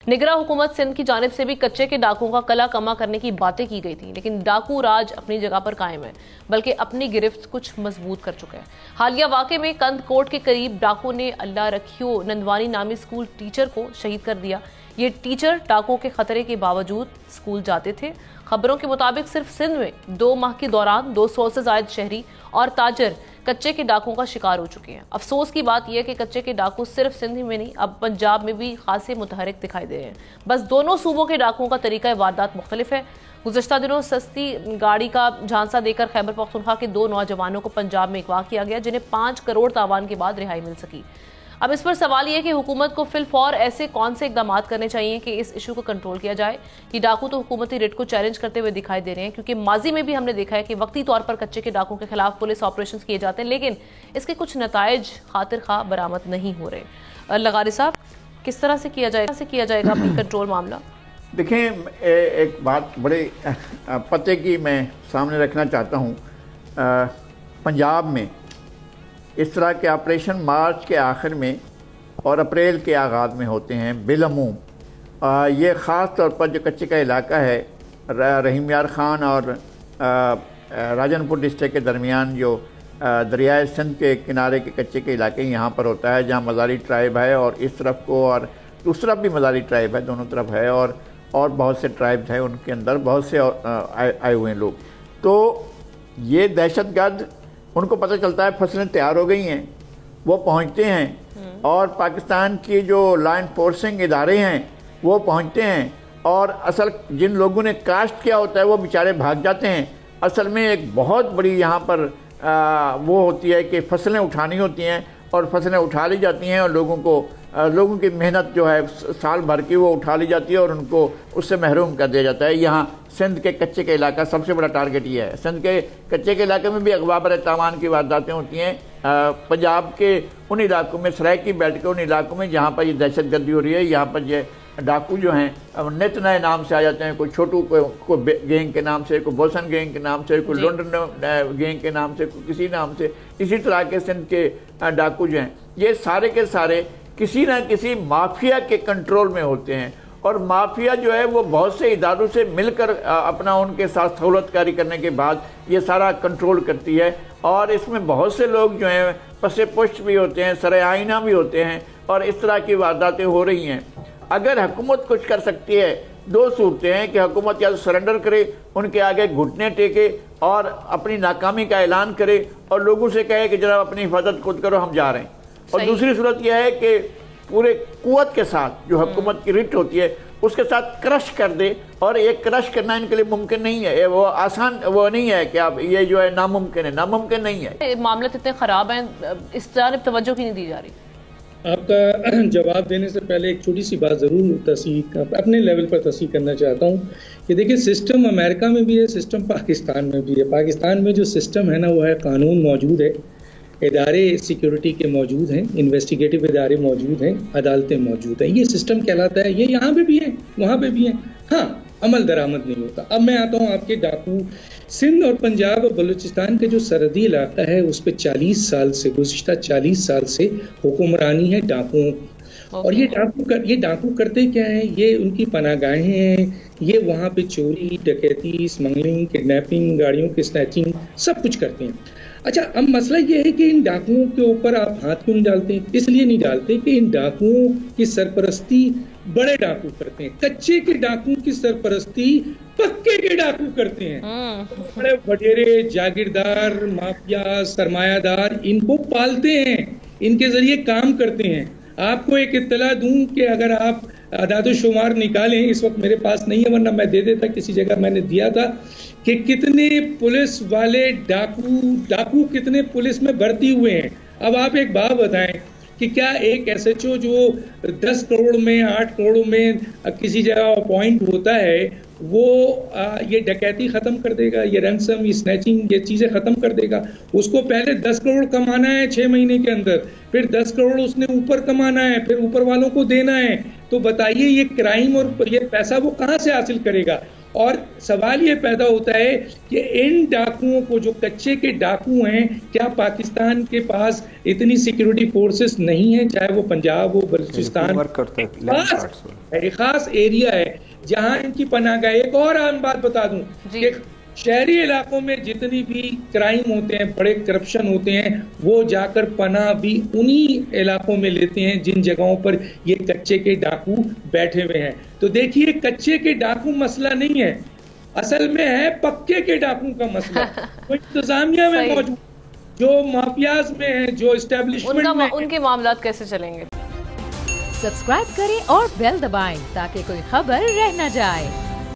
نگراں حکومت سندھ کی جانب سے بھی کچے کے ڈاکوؤں کا کلا کما کرنے کی باتیں کی گئی تھیں، لیکن ڈاکو راج اپنی جگہ پر قائم ہے، بلکہ اپنی گرفت کچھ مضبوط کر چکا ہے۔ حالیہ واقعے میں کند کوٹ کے قریب ڈاکو نے اللہ رکھیو نندوانی نامی اسکول ٹیچر کو شہید کر دیا۔ یہ ٹیچر ڈاکو کے خطرے کے باوجود اسکول جاتے تھے۔ خبروں کے مطابق صرف سندھ میں 2 ماہ کے دوران 200 سے زائد شہری اور تاجر کچے کے ڈاکوں کا شکار ہو چکے ہیں۔ افسوس کی بات یہ ہے کہ کچے کے ڈاکو صرف سندھ میں نہیں، اب پنجاب میں بھی خاصے متحرک دکھائی دے رہے ہیں۔ بس دونوں صوبوں کے ڈاکوؤں کا طریقہ واردات مختلف ہے۔ گزشتہ دنوں سستی گاڑی کا جھانسہ دے کر خیبر پختونخوا کے 2 نوجوانوں کو پنجاب میں اغوا کیا گیا، جنہیں 5 کروڑ تاوان کے بعد رہائی مل سکی۔ اب اس پر سوال یہ ہے کہ حکومت کو فی الفور ایسے کون سے اقدامات کرنے چاہیے کہ اس ایشو کو کنٹرول کیا جائے۔ یہ ڈاکو تو حکومتی ریٹ کو چیلنج کرتے ہوئے دکھائی دے رہے ہیں، کیونکہ ماضی میں بھی ہم نے دیکھا ہے کہ وقتی طور پر کچے کے ڈاکوں کے خلاف پولیس آپریشنز کیے جاتے ہیں، لیکن اس کے کچھ نتائج خاطر خواہ برآمد نہیں ہو رہے۔ لغاری صاحب، کس طرح سے کیا جائے گا اپنی کنٹرول معاملہ؟ دیکھیں، ایک بات بڑے پتے کی میں سامنے رکھنا چاہتا ہوں۔ پنجاب میں اس طرح کے آپریشن مارچ کے آخر میں اور اپریل کے آغاز میں ہوتے ہیں بالعموم۔ یہ خاص طور پر جو کچے کا علاقہ ہے، رحیم یار خان اور راجن پور ڈسٹرکٹ کے درمیان جو دریائے سندھ کے کنارے کے کچے کے علاقے یہاں پر ہوتا ہے، جہاں مزاری ٹرائب ہے اور اس طرف کو اور اس طرف بھی مزاری ٹرائب ہے، دونوں طرف ہے، اور بہت سے ٹرائبز ہیں، ان کے اندر بہت سے آئے ہوئے ہیں لوگ۔ تو یہ دہشت گرد، ان کو پتہ چلتا ہے فصلیں تیار ہو گئی ہیں، وہ پہنچتے ہیں، اور پاکستان کی جو لا انفورسنگ ادارے ہیں وہ پہنچتے ہیں، اور اصل جن لوگوں نے کاشت کیا ہوتا ہے وہ بیچارے بھاگ جاتے ہیں۔ اصل میں ایک بہت بڑی یہاں پر وہ ہوتی ہے کہ فصلیں اٹھانی ہوتی ہیں، اور فصلیں اٹھا لی جاتی ہیں، اور لوگوں کی محنت جو ہے سال بھر کی وہ اٹھا لی جاتی ہے، اور ان کو اس سے محروم کر دیا جاتا ہے۔ یہاں سندھ کے کچے کے علاقہ سب سے بڑا ٹارگٹ یہ ہے۔ سندھ کے کچے کے علاقے میں بھی اغوا برائے تاوان کی وارداتیں ہوتی ہیں۔ پنجاب کے ان علاقوں میں، سرائکی بیلٹ کے ان علاقوں میں جہاں پر یہ دہشت گردی ہو رہی ہے، یہاں پر یہ ڈاکو جو ہیں نت نئے نام سے آ جاتے ہیں، کوئی چھوٹو کوئی گینگ کے نام سے، کوئی بوسن گینگ کے نام سے، کوئی لنڈن گینگ کے نام سے، کوئی کسی نام سے۔ اسی طرح کے سندھ کے ڈاکو جو ہیں یہ سارے کے سارے کسی نہ کسی مافیا کے کنٹرول میں ہوتے ہیں، اور مافیا جو ہے وہ بہت سے اداروں سے مل کر اپنا ان کے ساتھ سہولت کاری کرنے کے بعد یہ سارا کنٹرول کرتی ہے، اور اس میں بہت سے لوگ جو ہیں پس پشت بھی ہوتے ہیں، سر آئینہ بھی ہوتے ہیں، اور اس طرح کی وارداتیں ہو رہی ہیں۔ اگر حکومت کچھ کر سکتی ہے، 2 صورتیں ہیں کہ حکومت یا تو سرنڈر کرے، ان کے آگے گھٹنے ٹیکے اور اپنی ناکامی کا اعلان کرے، اور لوگوں سے کہے کہ جناب اپنی حفاظت خود کرو، ہم جا رہے ہیں۔ اور دوسری صورت یہ ہے کہ پورے قوت کے ساتھ جو حکومت کی رٹ ہوتی ہے اس کے ساتھ کرش کر دے، اور یہ کرش کرنا ان کے لیے ممکن نہیں ہے، وہ آسان وہ نہیں ہے کہ اب یہ جو ہے ناممکن ہے، ناممکن نہیں ہے۔ معاملات اتنے خراب ہیں، اس جانب توجہ کی نہیں دی جا رہی۔ آپ کا جواب دینے سے پہلے ایک چھوٹی سی بات ضرور اپنے لیول پر تصحیح کرنا چاہتا ہوں کہ دیکھیں، سسٹم امریکہ میں بھی ہے، سسٹم پاکستان میں بھی ہے۔ پاکستان میں جو سسٹم ہے نا، وہ ہے قانون موجود ہے، ادارے سیکیورٹی کے موجود ہیں، انویسٹیگیٹو ادارے موجود ہیں، عدالتیں موجود ہیں، یہ سسٹم کہلاتا ہے۔ یہ یہاں پہ بھی ہیں، وہاں پہ بھی ہیں، ہاں عمل درآمد نہیں ہوتا۔ اب میں آتا ہوں آپ کے ڈاکو۔ سندھ اور پنجاب اور بلوچستان کے جو سرحدی علاقہ ہے اس پہ گزشتہ 40 سال سے حکمرانی ہے ڈاکوؤں کی، اور یہ ڈاکو کرتے کیا ہیں؟ یہ ان کی پناہ گاہیں ہیں، یہ وہاں پہ چوری، ڈکیتی، اسمگلنگ، کڈنیپنگ، گاڑیوں کے سنیچنگ، سب کچھ کرتے ہیں۔ اچھا، اب مسئلہ یہ ہے کہ ان ڈاکوؤں کے اوپر آپ ہاتھ کیوں نہیں ڈالتے؟ اس لیے نہیں ڈالتے کہ ان ڈاکوؤں کی سرپرستی بڑے ڈاکو کرتے ہیں، کچے کے ڈاکوؤں کی سرپرستی پکے کے ڈاکو کرتے ہیں۔ بڑے وڈیرے، جاگیردار، مافیا، سرمایہ دار ان کو پالتے ہیں، ان کے ذریعے کام کرتے ہیں۔ آپ کو ایک اطلاع دوں کہ اگر آپ اعداد و شمار نکالیں، اس وقت میرے پاس نہیں ہے ورنہ میں دے دیتا، کسی جگہ میں نے دیا تھا، کہ کتنے پولیس والے ڈاکو کتنے پولیس میں بھرتی ہوئے ہیں۔ اب آپ ایک بات بتائیں کہ کیا ایک ایس ایچ او جو 10 کروڑ میں 8 کروڑ میں کسی جگہ اپوائنٹ ہوتا ہے، وہ یہ ڈکیتی ختم کر دے گا، یہ رنسم، یہ سنیچنگ، یہ چیزیں ختم کر دے گا؟ اس کو پہلے 10 کروڑ کمانا ہے 6 مہینے کے اندر، پھر 10 کروڑ اس نے اوپر کمانا ہے، پھر اوپر والوں کو دینا ہے۔ تو بتائیے یہ کرائم اور یہ پیسہ وہ کہاں سے حاصل کرے گا؟ اور سوال یہ پیدا ہوتا ہے کہ ان ڈاکوؤں کو، جو کچے کے ڈاکو ہیں، کیا پاکستان کے پاس اتنی سیکیورٹی فورسز نہیں ہیں، چاہے وہ پنجاب ہو، بلوچستان، خاص ایریا ہے جہاں ان کی پناہ گاہ. ایک اور اہم بات بتا دوں کہ شہری علاقوں میں جتنی بھی کرائم ہوتے ہیں، بڑے کرپشن ہوتے ہیں، وہ جا کر پناہ بھی انہی علاقوں میں لیتے ہیں جن جگہوں پر یہ کچے کے ڈاکو بیٹھے ہوئے ہیں. تو دیکھیے کچے کے ڈاکو مسئلہ نہیں ہے، اصل میں ہے پکے کے ڈاکو کا مسئلہ. تو انتظامیہ میں موجود جو مافیاز میں ہیں، جو اسٹیبلشمنٹ میں، ان کے معاملات کیسے چلیں گے؟ سبسکرائب کریں اور بیل دبائیں تاکہ کوئی خبر رہ نہ جائے.